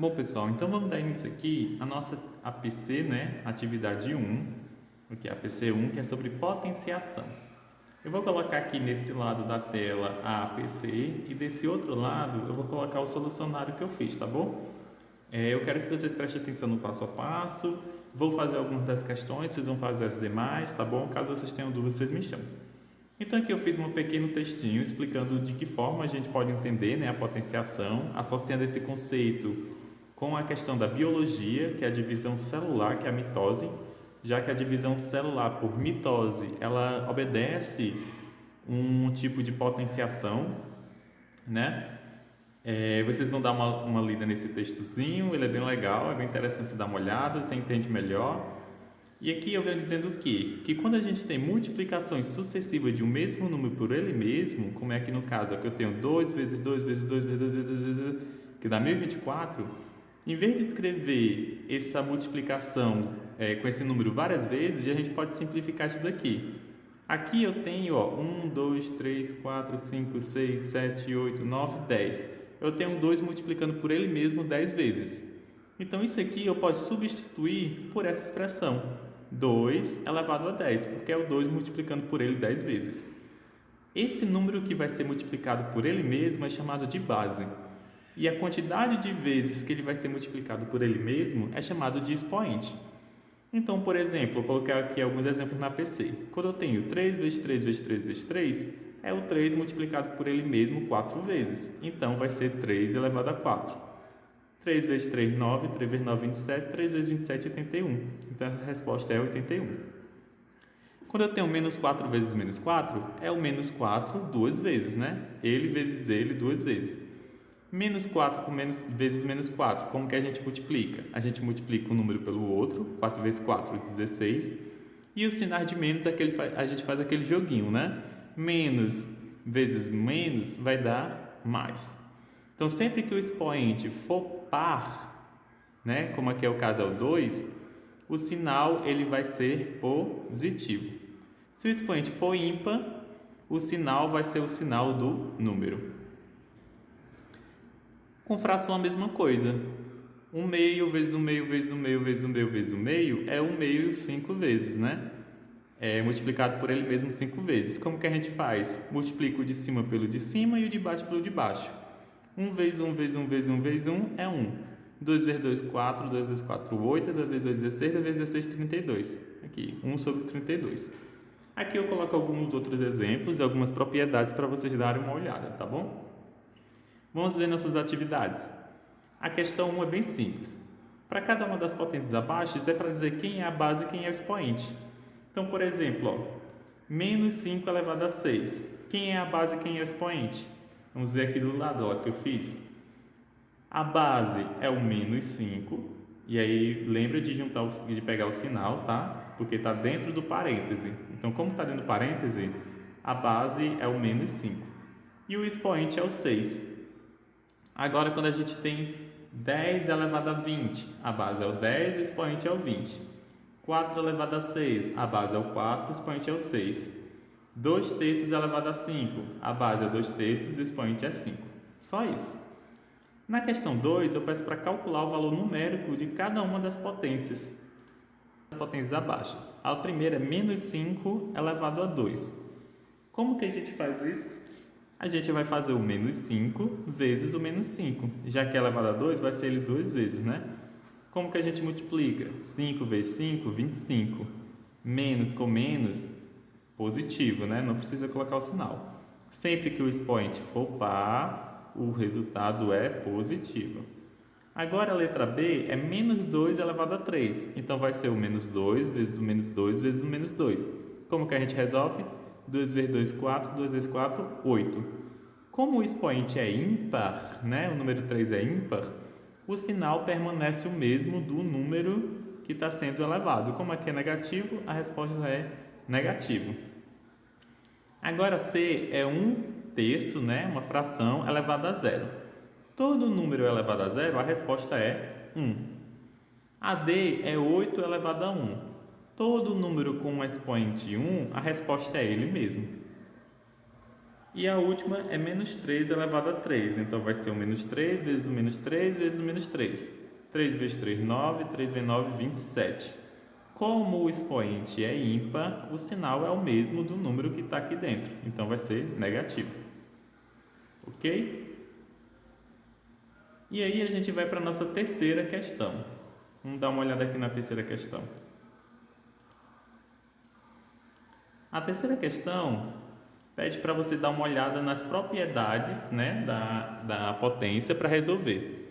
Bom, pessoal, então vamos dar início aqui à nossa APC, né? Atividade 1, o que é a APC 1, que é sobre potenciação. Eu vou colocar aqui nesse lado da tela a APC e desse outro lado eu vou colocar o solucionário que eu fiz, tá bom? Eu quero que vocês prestem atenção no passo a passo, vou fazer algumas das questões, vocês vão fazer as demais, tá bom? Caso vocês tenham dúvidas, vocês me chamam. Então aqui eu fiz um pequeno textinho explicando de que forma a gente pode entender, né, a potenciação, associando esse conceito com a questão da biologia, que é a divisão celular, que é a mitose, já que a divisão celular por mitose, ela obedece um tipo de potenciação, né? Vocês vão dar uma lida nesse textozinho, ele é bem legal, é bem interessante você dar uma olhada, você entende melhor. E aqui eu venho dizendo o quê? Que quando a gente tem multiplicações sucessivas de um mesmo número por ele mesmo, como é aqui no caso, aqui eu tenho 2 vezes 2 vezes 2 vezes 2 vezes 2, que dá 1024, em vez de escrever essa multiplicação com esse número várias vezes, a gente pode simplificar isso daqui. Aqui eu tenho 1, 2, 3, 4, 5, 6, 7, 8, 9, 10. Eu tenho 2 multiplicando por ele mesmo 10 vezes. Então, isso aqui eu posso substituir por essa expressão, 2 elevado a 10, porque é o 2 multiplicando por ele 10 vezes. Esse número que vai ser multiplicado por ele mesmo é chamado de base. E a quantidade de vezes que ele vai ser multiplicado por ele mesmo é chamado de expoente. Então, por exemplo, eu coloquei aqui alguns exemplos na PC. Quando eu tenho 3 vezes 3 vezes 3 vezes 3, é o 3 multiplicado por ele mesmo 4 vezes. Então, vai ser 3 elevado a 4. 3 vezes 3, 9. 3 vezes 9, 27. 3 vezes 27, 81. Então, essa resposta é 81. Quando eu tenho menos 4 vezes menos 4, é o menos 4 duas vezes, né? Ele vezes ele duas vezes. Menos 4 com menos, vezes menos 4, como que a gente multiplica? A gente multiplica um número pelo outro, 4 vezes 4, 16. E o sinal de menos é que a gente faz aquele joguinho, né? Menos vezes menos vai dar mais. Então, sempre que o expoente for par, né? Como aqui é o caso é o 2, o sinal ele vai ser positivo. Se o expoente for ímpar, o sinal vai ser o sinal do número. Com fração a mesma coisa. 1 meio vezes 1 meio vezes 1 meio vezes 1 meio vezes 1 meio é 1 meio 5 vezes, né? É multiplicado por ele mesmo 5 vezes. Como que a gente faz? Multiplica o de cima pelo de cima e o de baixo pelo de baixo. 1 vezes 1 vezes 1 vezes 1 vezes 1 é 1. 2 vezes 2, 4. 2 vezes 4, 8. 2 vezes 2, 16. 2 vezes 16, 32. Aqui, 1 sobre 32. Aqui eu coloco alguns outros exemplos e algumas propriedades para vocês darem uma olhada, tá bom? Vamos ver nossas atividades. A questão 1 é bem simples. Para cada uma das potentes abaixo, isso é para dizer quem é a base e quem é o expoente. Então, por exemplo, menos 5 elevado a 6. Quem é a base e quem é o expoente? Vamos ver aqui do lado que eu fiz. A base é o menos 5. E aí, lembra de pegar o sinal, tá? Porque está dentro do parêntese. Então, como está dentro do parêntese, a base é o menos 5. E o expoente é o 6. Agora, quando a gente tem 10 elevado a 20, a base é o 10 e o expoente é o 20. 4 elevado a 6, a base é o 4, o expoente é o 6. 2 terços elevado a 5, a base é 2 terços e o expoente é 5. Só isso. Na questão 2, eu peço para calcular o valor numérico de cada uma das potências. As potências abaixo. A primeira é menos 5 elevado a 2. Como que a gente faz isso? A gente vai fazer o menos 5 vezes o menos 5. Já que é elevado a 2, vai ser ele 2 vezes, né? Como que a gente multiplica? 5 vezes 5, 25. Menos com menos, positivo, né? Não precisa colocar o sinal. Sempre que o expoente for par, o resultado é positivo. Agora a letra B é menos 2 elevado a 3. Então vai ser o menos 2 vezes o menos 2 vezes o menos 2. Como que a gente resolve? 2 vezes 2, 4. 2 vezes 4, 8. Como o expoente é ímpar, né? O número 3 é ímpar, o sinal permanece o mesmo do número que está sendo elevado. Como aqui é negativo, a resposta é negativo. Agora C é 1 terço, né? Uma fração elevada a zero. Todo número elevado a zero, a resposta é 1. A D é 8 elevado a 1. Todo número com um expoente 1, a resposta é ele mesmo. E a última é menos 3 elevado a 3. Então, vai ser o menos 3 vezes o menos 3 vezes o menos 3. 3 vezes 3, 9. 3 vezes 9, 27. Como o expoente é ímpar, o sinal é o mesmo do número que está aqui dentro. Então, vai ser negativo. Ok? E aí, a gente vai para a nossa terceira questão. Vamos dar uma olhada aqui na terceira questão. A terceira questão pede para você dar uma olhada nas propriedades, né, da potência para resolver.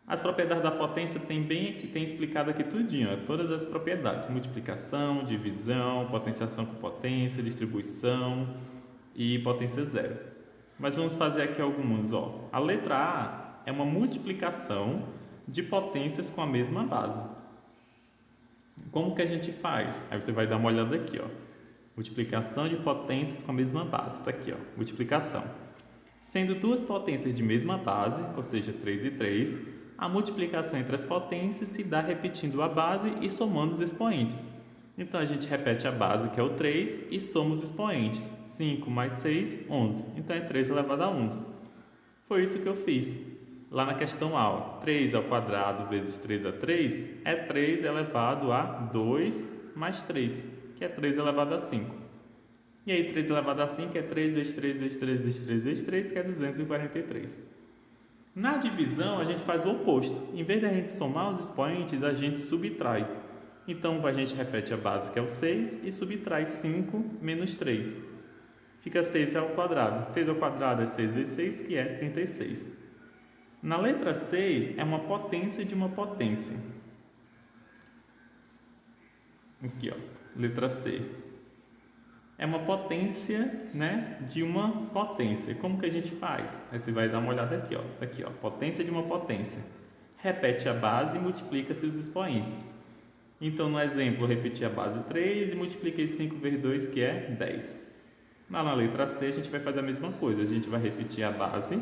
As propriedades da potência tem explicado aqui tudinho, ó, todas as propriedades: multiplicação, divisão, potenciação com potência, distribuição e potência zero. Mas vamos fazer aqui algumas. Ó. A letra A é uma multiplicação de potências com a mesma base. Como que a gente faz? Aí você vai dar uma olhada aqui, ó. Multiplicação de potências com a mesma base. Está aqui, ó, multiplicação. Sendo duas potências de mesma base, ou seja, 3 e 3, a multiplicação entre as potências se dá repetindo a base e somando os expoentes. Então, a gente repete a base, que é o 3, e soma os expoentes. 5 mais 6, 11. Então, é 3 elevado a 11. Foi isso que eu fiz. Lá na questão A, ó, 3 ao quadrado vezes 3 a 3 é 3 elevado a 2 mais 3, que é 3 elevado a 5. E aí, 3 elevado a 5 é 3 vezes 3 vezes 3 vezes 3 vezes 3, que é 243. Na divisão, a gente faz o oposto. Em vez de a gente somar os expoentes, a gente subtrai. Então, a gente repete a base, que é o 6, e subtrai 5 menos 3. Fica 6 ao quadrado. 6 ao quadrado é 6 vezes 6, que é 36. Na letra C, é uma potência de uma potência. Aqui, ó, letra C. É uma potência, né, de uma potência. Como que a gente faz? Aí você vai dar uma olhada aqui, ó. Tá aqui, ó, potência de uma potência. Repete a base e multiplica-se os expoentes. Então, no exemplo, eu repeti a base 3 e multipliquei 5 vezes 2, que é 10. Lá na letra C, a gente vai fazer a mesma coisa. A gente vai repetir a base,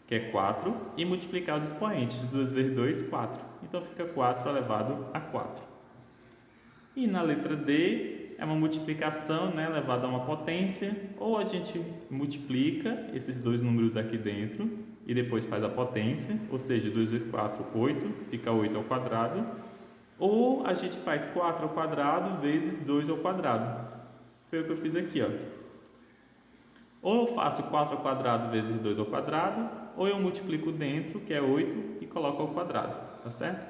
que é 4, e multiplicar os expoentes. 2 vezes 2, 4. Então, fica 4 elevado a 4. E na letra D, é uma multiplicação, né, elevada a uma potência, ou a gente multiplica esses dois números aqui dentro e depois faz a potência, ou seja, 2 vezes 4, 8, fica 8 ao quadrado, ou a gente faz 4 ao quadrado vezes 2 ao quadrado. Foi o que eu fiz aqui, ó. Ou eu faço 4 ao quadrado vezes 2 ao quadrado, ou eu multiplico dentro, que é 8, e coloco ao quadrado, tá certo?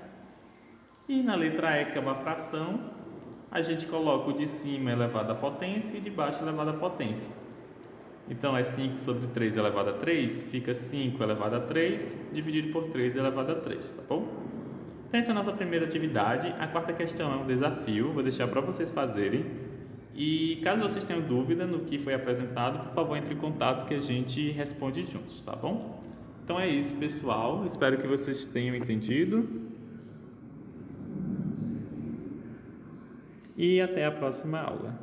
E na letra E, que é uma fração, a gente coloca o de cima elevado à potência e de baixo elevado à potência. Então, é 5 sobre 3 elevado a 3, fica 5 elevado a 3, dividido por 3 elevado a 3, tá bom? Então, essa é a nossa primeira atividade. A quarta questão é um desafio, vou deixar para vocês fazerem. E caso vocês tenham dúvida no que foi apresentado, por favor, entre em contato que a gente responde juntos, tá bom? Então, é isso, pessoal. Espero que vocês tenham entendido. E até a próxima aula.